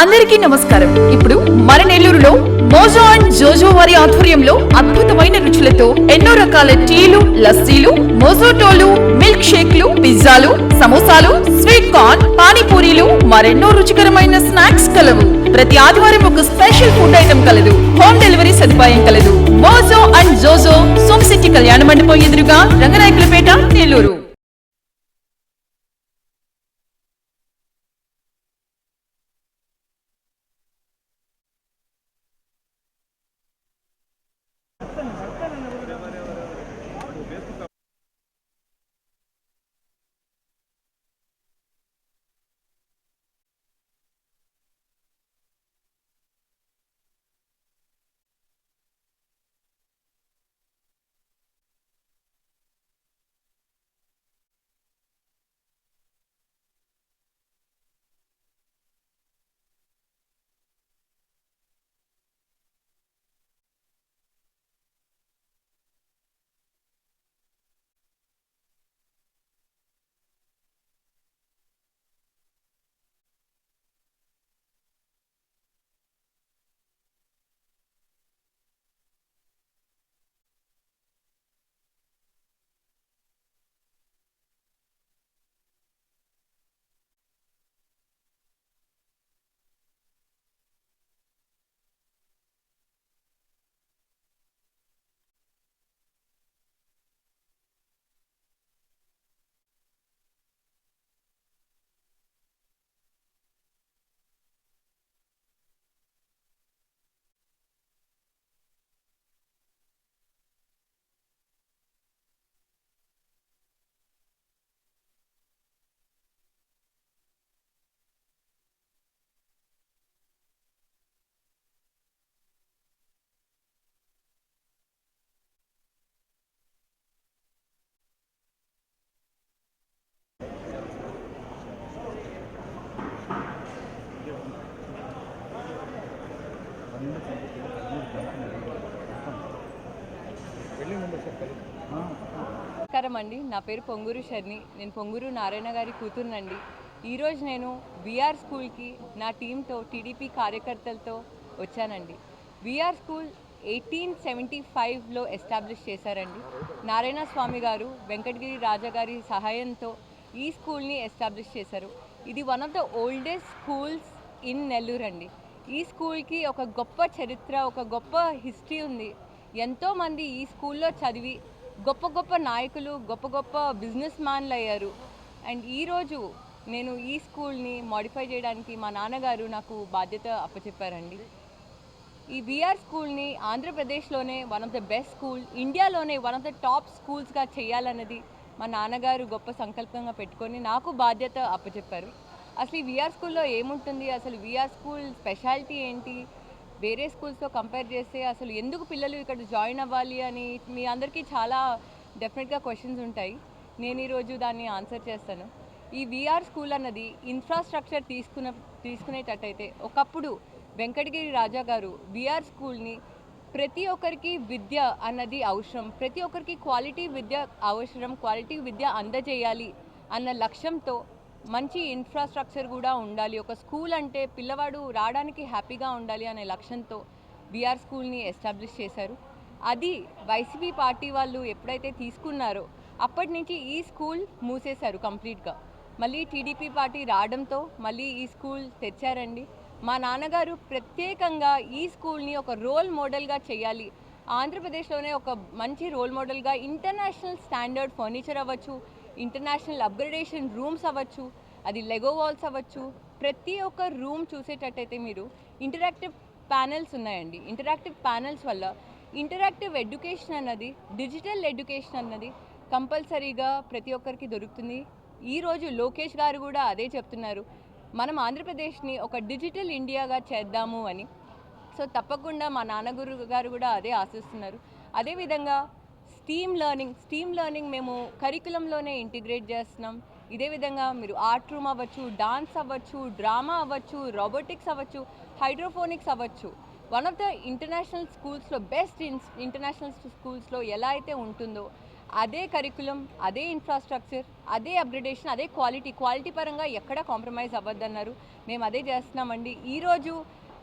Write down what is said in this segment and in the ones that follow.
అందరికీ నమస్కారం. ఇప్పుడు మన నెల్లూరులో మోజో అండ్ జోజో వారి ఆధ్వర్యంలో అద్భుతమైన రుచులతో ఎన్నో రకాల టీలు, లస్సీలు, మోజోటోలు, మిల్క్ షేక్లు, పిజ్జాలు, సమోసాలు, స్వీట్ కార్న్, పానీపూరీలు, మరెన్నో రుచికరమైన స్నాక్స్ కలవు. ప్రతి ఆదివారం ఒక స్పెషల్ ఫుడ్ ఐటమ్ కలదు. హోమ్ డెలివరీ సదుపాయం కలదు. మోజో అండ్ జోజో, సోమ్ సిటీ కళ్యాణ మండపం ఎదురుగా, రంగనాయకులపేట, నెల్లూరు. నమస్కారం అండి. నా పేరు పొంగూరు శర్ని. నేను పొంగూరు నారాయణ గారి కూతురునండి. ఈరోజు నేను విఆర్ స్కూల్కి నా టీంతో టీడీపీ కార్యకర్తలతో వచ్చానండి. విఆర్ స్కూల్ 1875లో ఎస్టాబ్లిష్ చేశారండి. నారాయణ స్వామి గారు వెంకటగిరి రాజా గారి సహాయంతో ఈ స్కూల్ని ఎస్టాబ్లిష్ చేశారు. ఇది one of the oldest schools in Nellore అండి. ఈ స్కూల్కి ఒక గొప్ప చరిత్ర, ఒక గొప్ప హిస్టరీ ఉంది. ఎంతోమంది ఈ స్కూల్లో చదివి గొప్ప గొప్ప నాయకులు, గొప్ప గొప్ప బిజినెస్ మ్యాన్లు అయ్యారు. అండ్ ఈరోజు నేను ఈ స్కూల్ని మోడిఫై చేయడానికి మా నాన్నగారు నాకు బాధ్యత అప్పచెప్పారండి. ఈ విఆర్ స్కూల్ని ఆంధ్రప్రదేశ్లోనే one of the best school, ఇండియాలోనే వన్ ఆఫ్ ద టాప్ స్కూల్స్గా చేయాలన్నది మా నాన్నగారు గొప్ప సంకల్పంగా పెట్టుకొని నాకు బాధ్యత అప్పచెప్పారు. అసలు ఈ విఆర్ స్కూల్లో ఏముంటుంది, అసలు విఆర్ స్కూల్ స్పెషాలిటీ ఏంటి, వేరే స్కూల్స్తో కంపేర్ చేస్తే అసలు ఎందుకు పిల్లలు ఇక్కడ జాయిన్ అవ్వాలి అని మీ అందరికీ చాలా డెఫినెట్గా క్వశ్చన్స్ ఉంటాయి. నేను ఈరోజు దాన్ని ఆన్సర్ చేస్తాను. ఈ విఆర్ స్కూల్ అన్నది ఇన్ఫ్రాస్ట్రక్చర్ తీసుకునేటట్టయితే ఒకప్పుడు వెంకటగిరి రాజా గారు విఆర్ స్కూల్ని ప్రతి ఒక్కరికి విద్య అన్నది అవసరం, ప్రతి ఒక్కరికి క్వాలిటీ విద్య అవసరం, క్వాలిటీ విద్య అందజేయాలి అన్న లక్ష్యంతో మంచి ఇన్ఫ్రాస్ట్రక్చర్ కూడా ఉండాలి, ఒక స్కూల్ అంటే పిల్లవాడు రావడానికి హ్యాపీగా ఉండాలి అనే లక్ష్యంతో విఆర్ స్కూల్ని ఎస్టాబ్లిష్ చేశారు. అది వైసీపీ పార్టీ వాళ్ళు ఎప్పుడైతే తీసుకున్నారో అప్పటి నుంచి ఈ స్కూల్ మూసేశారు కంప్లీట్గా. మళ్ళీ టీడీపీ పార్టీ రావడంతో మళ్ళీ ఈ స్కూల్ తెచ్చారండి. మా నాన్నగారు ప్రత్యేకంగా ఈ స్కూల్ని ఒక రోల్ మోడల్గా చేయాలి, ఆంధ్రప్రదేశ్లోనే ఒక మంచి రోల్ మోడల్గా ఇంటర్నేషనల్ స్టాండర్డ్ ఫర్నిచర్ అవ్వచ్చు, ఇంటర్నేషనల్ అప్గ్రేడేషన్ రూమ్స్ అవ్వచ్చు, అది లెగో వాల్స్ అవ్వచ్చు. ప్రతి ఒక్క రూమ్ చూసేటట్టయితే మీరు ఇంటరాక్టివ్ ప్యానెల్స్ ఉన్నాయండి. ఇంటరాక్టివ్ ప్యానెల్స్ వల్ల ఇంటరాక్టివ్ ఎడ్యుకేషన్ అన్నది, డిజిటల్ ఎడ్యుకేషన్ అన్నది కంపల్సరీగా ప్రతి ఒక్కరికి దొరుకుతుంది. ఈరోజు లోకేష్ గారు కూడా అదే చెప్తున్నారు, మనం ఆంధ్రప్రదేశ్ని ఒక డిజిటల్ ఇండియాగా చేద్దాము అని. సో తప్పకుండా మా నాన్నగారు గారు కూడా అదే ఆశిస్తున్నారు. అదేవిధంగా స్టీమ్ లెర్నింగ్ మేము కరికులంలోనే ఇంటిగ్రేట్ చేస్తున్నాం. ఇదే విధంగా మీరు ఆర్ట్ రూమ్ అవ్వచ్చు, డాన్స్ అవ్వచ్చు, డ్రామా అవ్వచ్చు, రోబోటిక్స్ అవ్వచ్చు, హైడ్రోఫోనిక్స్ అవ్వచ్చు. వన్ ఆఫ్ ద ఇంటర్నేషనల్ స్కూల్స్లో బెస్ట్ ఇంటర్నేషనల్ స్కూల్స్లో ఎలా అయితే ఉంటుందో అదే కరికులం, అదే ఇన్ఫ్రాస్ట్రక్చర్, అదే అప్గ్రేడేషన్, అదే క్వాలిటీ పరంగా ఎక్కడ కాంప్రమైజ్ అవ్వద్దన్నారు. మేము అదే చేస్తున్నామండి. ఈరోజు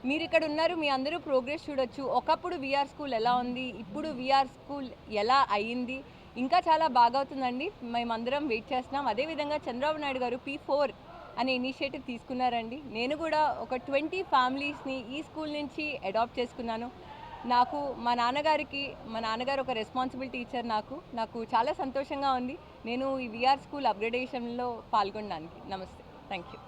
మీరు ఇక్కడ ఉన్నారు, మీ అందరూ ప్రోగ్రెస్ చూడొచ్చు. ఒకప్పుడు విఆర్ స్కూల్ ఎలా ఉంది, ఇప్పుడు విఆర్ స్కూల్ ఎలా అయ్యింది, ఇంకా చాలా బాగా అవుతుందండి. మేమందరం వెయిట్ చేస్తున్నాం. అదేవిధంగా చంద్రబాబు నాయుడు గారు P4 అనే ఇనిషియేటివ్ తీసుకున్నారండి. నేను కూడా ఒక 20 ఫ్యామిలీస్ని ఈ స్కూల్ నుంచి అడాప్ట్ చేసుకున్నాను. మా నాన్నగారు ఒక రెస్పాన్సిబుల్ టీచర్. నాకు చాలా సంతోషంగా ఉంది నేను ఈ విఆర్ స్కూల్ అప్గ్రేడేషన్లో పాల్గొనడానికి. నమస్తే, థ్యాంక్ యూ.